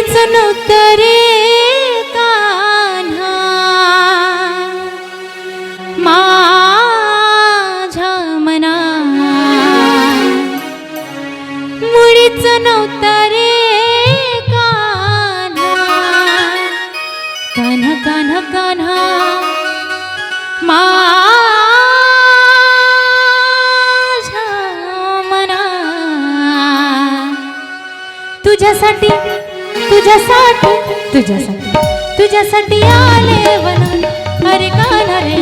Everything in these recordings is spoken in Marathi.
मुळीच नव्हतं रे कान्हा माझ्या मना, मुळीच नव्हतं रे कान्हा, कान्हा कान्हा कान्हा माझ्या मना। तुझ्यासाठी तुझ्यासाठी तुझ्यासाठी तुझ्यासाठी आले वना, अरे कान्हा रे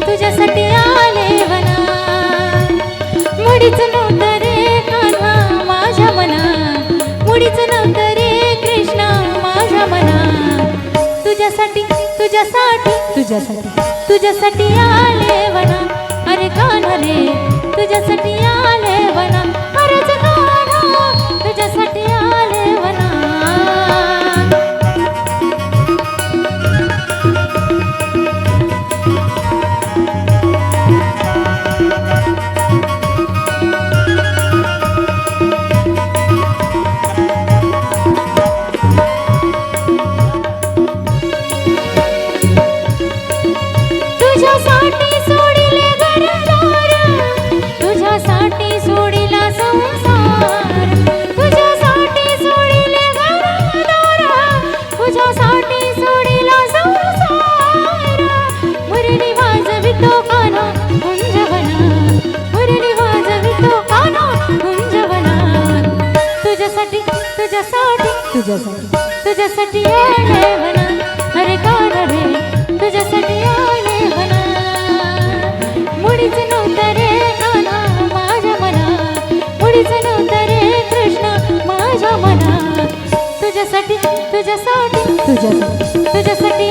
तुझ्यासाठी आले वना। मुळीच नव्हतं रे कान्हा माझ्या मना, मुळीच नव्हतं रे कृष्णा माझ्या मना। तुझ्यासाठी तुझ्यासाठी तुझ्यासाठी तुझ्यासाठी आले वना, अरे कान्हा रे तुझ्यासाठी आले वना, अरे कान्हा तुझ्यासाठी आले वना। तुझ्यासाठी सोडिले घरदार, तुझ्यासाठी सोडिला संसार, तुझ्यासाठी सोडिले घरदार, तुझ्यासाठी सोडिला संसार। मुरली वाजवितो कान्हा कुंजवना, मुरली वाजवितो कान्हा कुंजवना। तुझ्यासाठी तुझ्यासाठी तुझ्यासाठी तुझ्यासाठी आले वना, अरे कान्हा रे तुझ्यासाठी आले वना। मुळीच नव्हतं रे कान्हा माझ्या मना, मुळीच नव्हतं रे कृष्ण माझ्या मना। तुझ्यासाठी तुझ्यासाठी तुझ्यासाठी तुझ्यासाठी